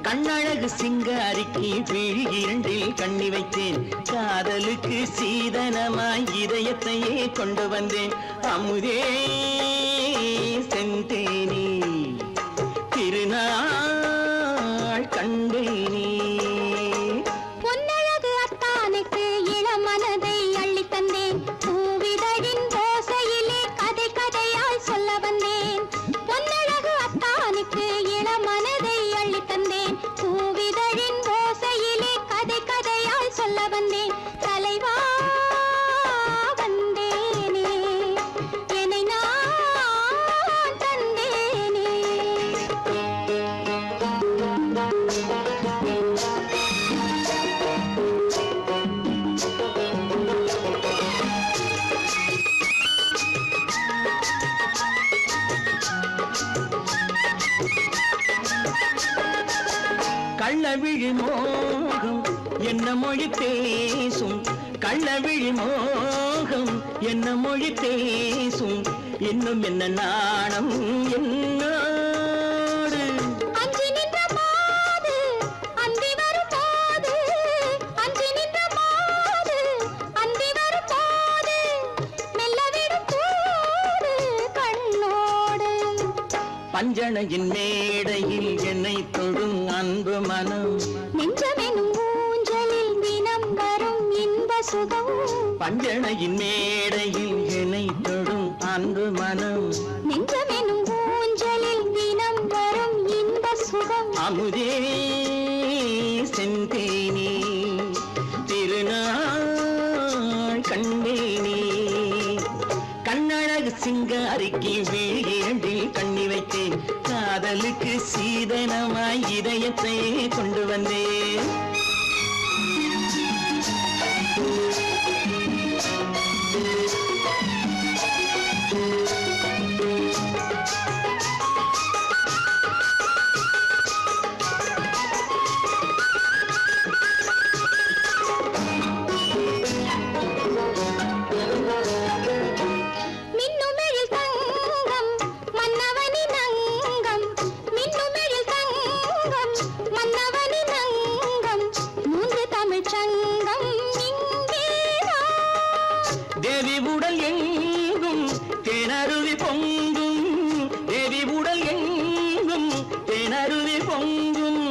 Speaker 4: கண்ணழகு சிங்காரிக்கு விழி இரண்டில் கண்ணி வைத்தேன் காதலுக்கு சீதனமாய் இதயத்தையே கொண்டு வந்தேன் அமுதே செந்தேனே திருநாள் கண்டேனே
Speaker 3: பொன்னழகு அத்தானுக்கு இளமனதை அள்ளி தந்தேன் பூவிதழின் ஓசையிலே கதை கதையாய் சொல்ல வந்தேன் பொன்னழகு அத்தானுக்கு இளமனதை அள்ளி தந்தேன் பூவிதழின் ஓசையிலே கதை கதையாய் சொல்ல வந்தேன் தலைவா வந்தேனே என்னை நான் தந்தேனே
Speaker 4: கள்ளவிழி மோகம் என்ன மொழி பேசும் கள்ளவிழி மோகம் என்ன மொழி பேசும் இன்னும் என்ன நாணம் என்னோடு
Speaker 3: அஞ்சி நின்ற மாது அந்தி வரும் போது அஞ்சி நின்ற மாது அந்தி வரும் போது மெல்ல விடும் போது கண்ணோடு
Speaker 4: பஞ்சணையின் மேடையில் என்னை தொடும் அன்பு மனம்
Speaker 3: நெஞ்சமெனும் ஊஞ்சலில் தினம் வரும் இன்ப சுகம்
Speaker 4: பஞ்சணையின் மேடையில் என்னை தொடும் அன்பு மனம்
Speaker 3: நெஞ்சமெனும் ஊஞ்சலில் தினம் வரும் இன்ப சுகம்
Speaker 4: அமுதே செந்தேனே திருநாள் கண்டேனே கண்ணழகு சிங்காரிக்கு வீழில் கண்ணி வைத்தேன் காதலுக்கு சீதனமாய் இதயத்தை கொண்டு வந்தேன்
Speaker 3: மின்னுமெழில் தங்கம் மன்னவனின் அங்கம் மின்னுமெழில் தங்கம் மன்னவனின் அங்கம் மூன்று தமிழ்ச் சங்கம் இங்கேதான்
Speaker 4: தேவி உடல் எங்கும் தேனருவி பொங்கும் தேவி உடல் எங்கும் தேனருவி பொங்கும்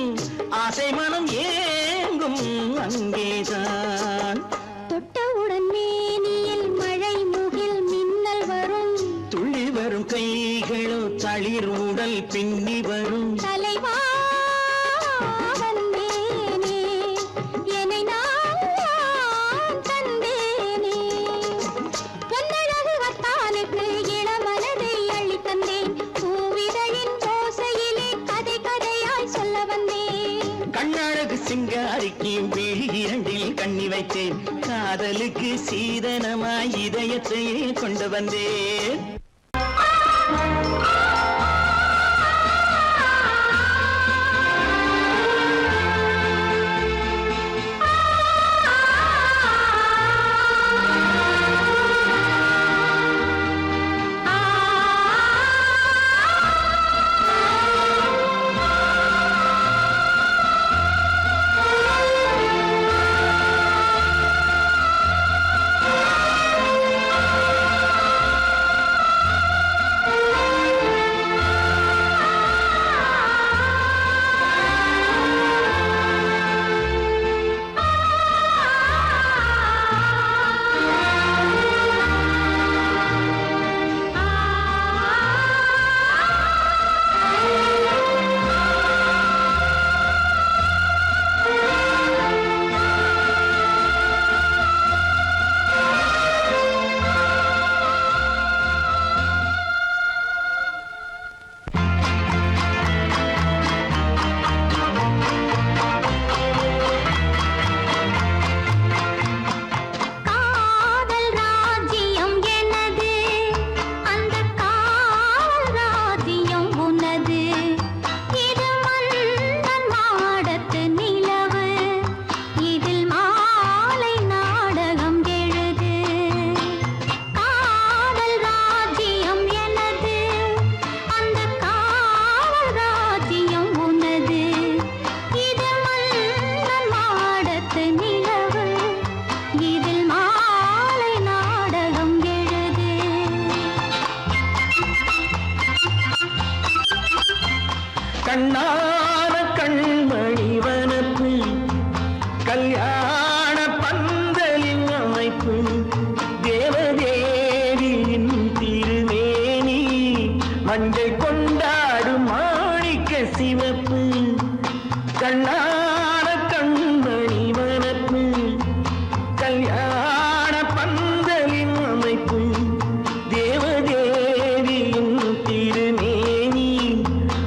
Speaker 4: ஆசை மனம் ஏங்கும் அங்கேதான்
Speaker 3: தொட்டவுடன் மேனியில் மழை முகில் மின்னல் வரும்
Speaker 4: துள்ளி வரும் கைகளோ தளிர் உடல் பின்னி வரும்
Speaker 3: தலைவா வந்தேனே என்னை நான் தந்தேனே பொன்னழகு அத்தானுக்கு இளமனதை அள்ளி தந்தேன் பூவிதழின் ஓசையிலே கதை கதையாய் சொல்ல வந்தேன்
Speaker 4: கண்ணழகு சிங்காரிக்கு விழி இரண்டில் கண்ணி வைத்தேன் காதலுக்கு சீதனமாய் இதயத்தையே கொண்டு வந்தேன்
Speaker 2: மஞ்சை கொண்டாடும் மாணிக்க சிவப்பு கண்ணான கண்மணி வனப்பு கல்யாண பந்தலின் அமைப்பு தேவதேவியின் திருமேனி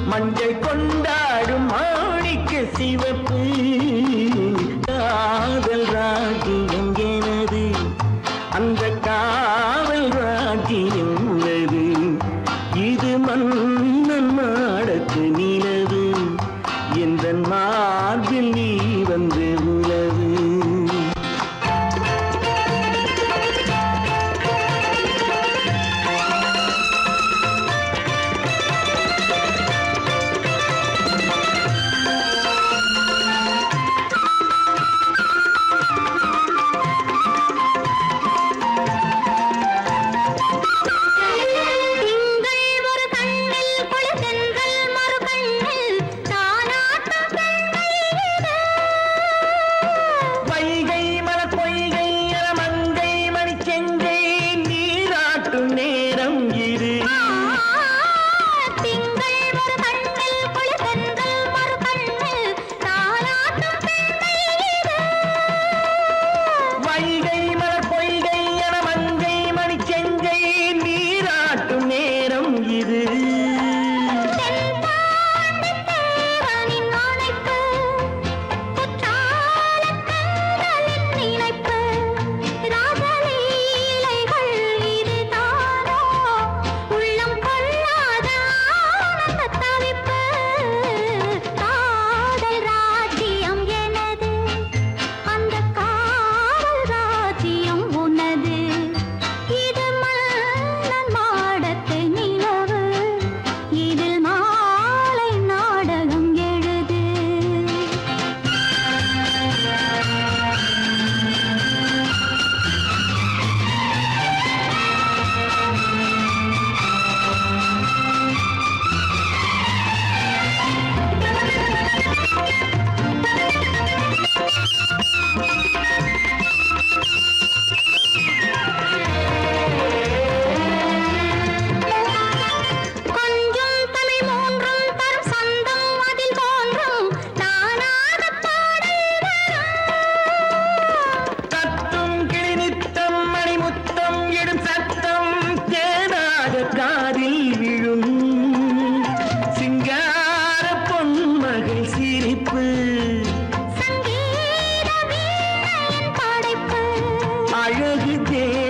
Speaker 2: மஞ்சை கொண்டாடும் மாணிக்க சிவப்பு காதல் ராஜ்யம் எனது அந்த காவல் ராஜ்யம் உள்ளது இது மன்னன் மாடத்து நிலவு எந்த மார்பில் நீ வந்து உலவு
Speaker 3: திங்கள் ஒரு கண்ணில் குளிர்தென்றல் மறு கண்ணில் தானாட்டம் பெண்மையிலே.
Speaker 2: வைகை மலர் பொய்கை மங்கை மணி செங்கை நீராட்டும் நேரம் இது
Speaker 3: திங்கள் ஒரு கண்ணில் குளிர்தென்றல் மறு கண்ணில் தானாட்டம் பெண்மையிலே.
Speaker 2: வைகை மலர் பொய்கை மங்கை மணி செங்கை நீராட்டும் நேரம் இது
Speaker 3: தென்பாண்டித் தேவனின் அணைப்பு, குற்றாலக் கண்களின் நினைப்பு, ராசலீலைகள் இதுதானோ, உள்ளம் கொள்ளாத ஆனந்தத் தவிப்பு. காதல் ராஜ்யம் எனது, அந்தக் காவல் ராஜ்யம் உனது. இது மன்னன் மாடத்து நிலவு, இதில் மாலை நாடகம் எழுது. கொஞ்சம் தமிழ் மூன்றும் தரும் சந்தம் அதில் தோன்றும் நானாகப் பாடல் வரும்.
Speaker 2: தத்தும் கிளி நித்தம் மணிமுத்தம் இடும் சத்தம் தேனாக காதில் விழும் சிங்கார பொன்மகள் சிரிப்பு
Speaker 3: சங்கீத வீணையின் படைப்பு
Speaker 2: அழகு தேவ